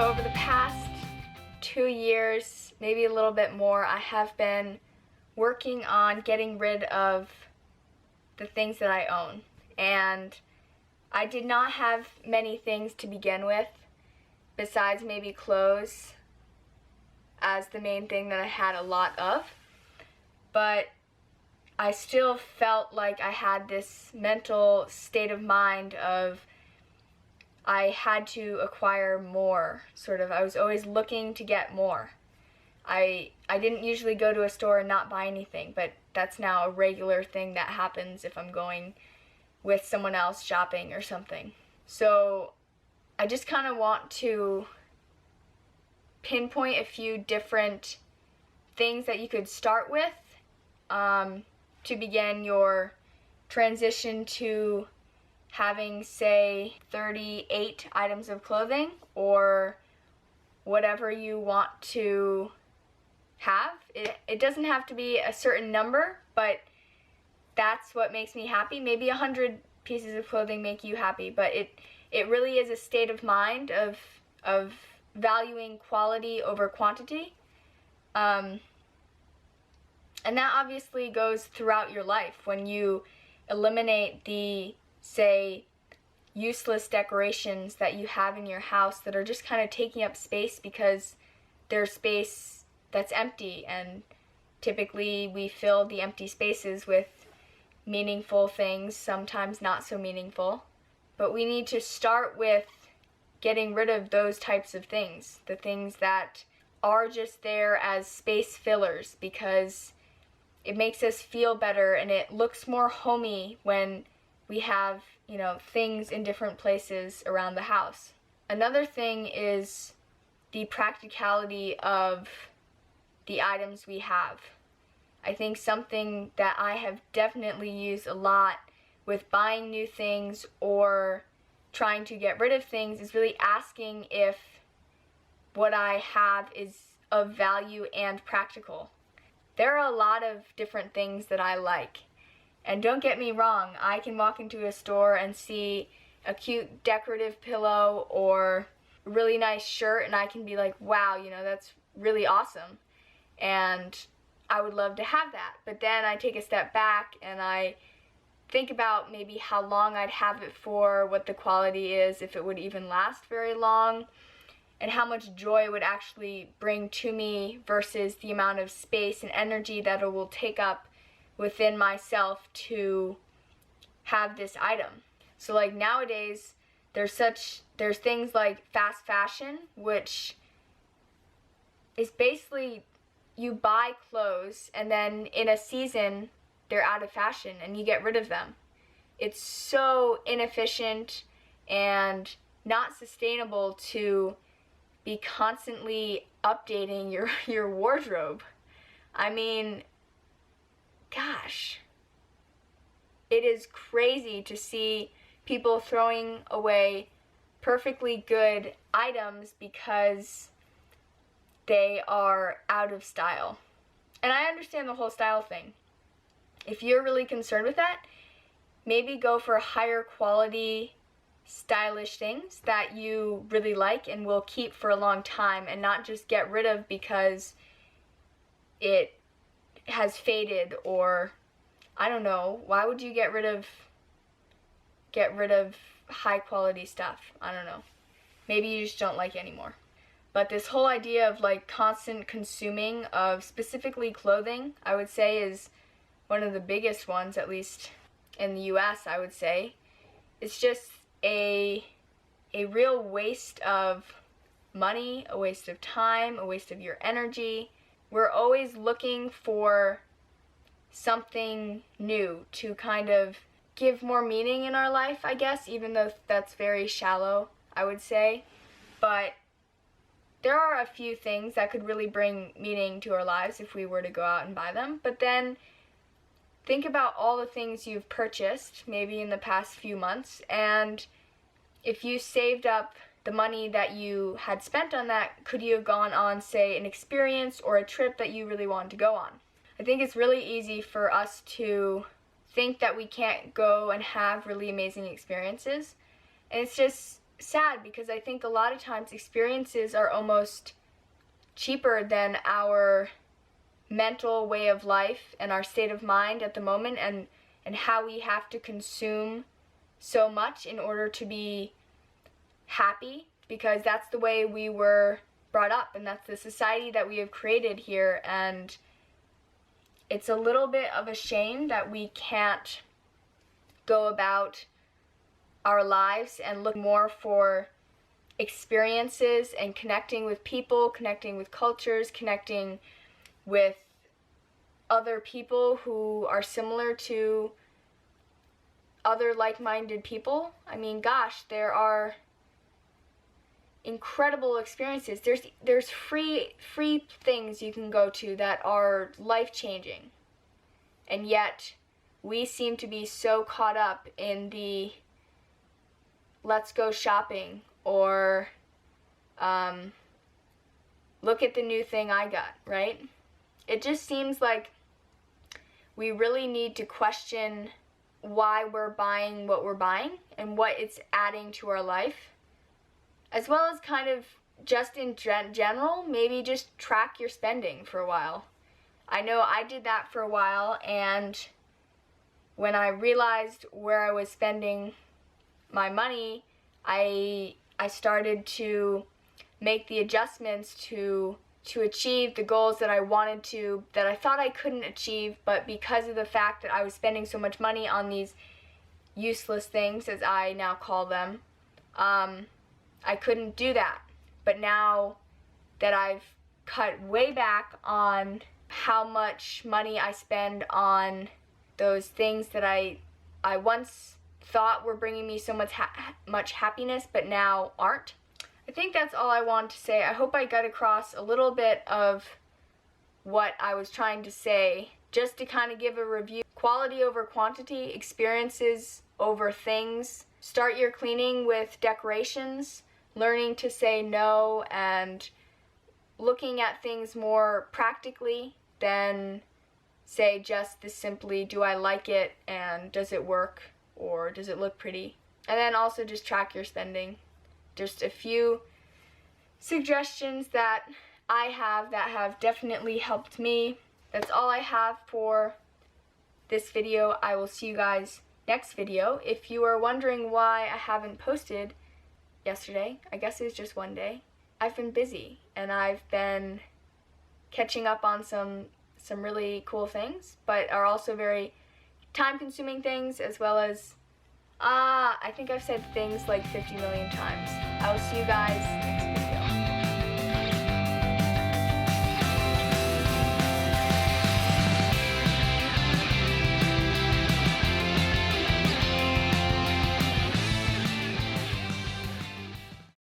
So over the past 2 years, maybe a little bit more, I have been working on getting rid of the things that I own. And I did not have many things to begin with, besides maybe clothes as the main thing that I had a lot of. But I still felt like I had this mental state of mind of I had to acquire more, sort of. I was always looking to get more. I didn't usually go to a store and not buy anything, but that's now a regular thing that happens if I'm going with someone else shopping or something. So I just kind of want to pinpoint a few different things that you could start with to begin your transition to having, say, 38 items of clothing or whatever you want to have. It doesn't have to be a certain number, but that's what makes me happy. Maybe 100 pieces of clothing make you happy, but it really is a state of mind of valuing quality over quantity. And that obviously goes throughout your life. When you eliminate the, say, useless decorations that you have in your house that are just kind of taking up space because there's space that's empty, and typically we fill the empty spaces with meaningful things, sometimes not so meaningful. But we need to start with getting rid of those types of things, the things that are just there as space fillers because it makes us feel better and it looks more homey when we have, you know, things in different places around the house. Another thing is the practicality of the items we have. I think something that I have definitely used a lot with buying new things or trying to get rid of things is really asking if what I have is of value and practical. There are a lot of different things that I like. And don't get me wrong, I can walk into a store and see a cute decorative pillow or a really nice shirt and I can be like, wow, you know, that's really awesome. And I would love to have that. But then I take a step back and I think about maybe how long I'd have it for, what the quality is, if it would even last very long, and how much joy it would actually bring to me versus the amount of space and energy that it will take up within myself to have this item. So like nowadays, there's things like fast fashion, which is basically you buy clothes and then in a season they're out of fashion and you get rid of them. It's so inefficient and not sustainable to be constantly updating your wardrobe. I mean, gosh, it is crazy to see people throwing away perfectly good items because they are out of style. And I understand the whole style thing. If you're really concerned with that, maybe go for higher quality, stylish things that you really like and will keep for a long time and not just get rid of because it has faded, or I don't know, why would you get rid of high quality stuff? I don't know. Maybe you just don't like it anymore. But this whole idea of like constant consuming of specifically clothing, I would say is one of the biggest ones, at least in the US, I would say. It's just a real waste of money, a waste of time, a waste of your energy. We're always looking for something new to kind of give more meaning in our life, I guess, even though that's very shallow, I would say. But there are a few things that could really bring meaning to our lives if we were to go out and buy them. But then think about all the things you've purchased, maybe in the past few months, and if you saved up the money that you had spent on that, could you have gone on, say, an experience or a trip that you really wanted to go on? I think it's really easy for us to think that we can't go and have really amazing experiences, and it's just sad because I think a lot of times experiences are almost cheaper than our mental way of life and our state of mind at the moment, and how we have to consume so much in order to be happy, because that's the way we were brought up and that's the society that we have created here. And it's a little bit of a shame that we can't go about our lives and look more for experiences and connecting with people, connecting with cultures, connecting with other people who are similar to other like-minded people. I mean, gosh, there are incredible experiences. There's free things you can go to that are life-changing. And yet, we seem to be so caught up in the let's go shopping, or look at the new thing I got, right? It just seems like we really need to question why we're buying what we're buying and what it's adding to our life, as well as kind of just in general, maybe just track your spending for a while. I know I did that for a while, and when I realized where I was spending my money, I started to make the adjustments to achieve the goals that I wanted to, that I thought I couldn't achieve, but because of the fact that I was spending so much money on these useless things, as I now call them, I couldn't do that. But now that I've cut way back on how much money I spend on those things that I once thought were bringing me so much happiness, but now aren't. I think that's all I want to say. I hope I got across a little bit of what I was trying to say, just to kind of give a review. Quality over quantity, experiences over things. Start your cleaning with decorations, learning to say no, and looking at things more practically than say just this simply, do I like it and does it work or does it look pretty? And then also just track your spending. Just a few suggestions that I have that have definitely helped me. That's all I have for this video. I will see you guys next video. If you are wondering why I haven't posted yesterday, I guess it was just one day. I've been busy and I've been catching up on some really cool things, but are also very time-consuming things, as well as I think I've said things like 50 million times. I will see you guys next week.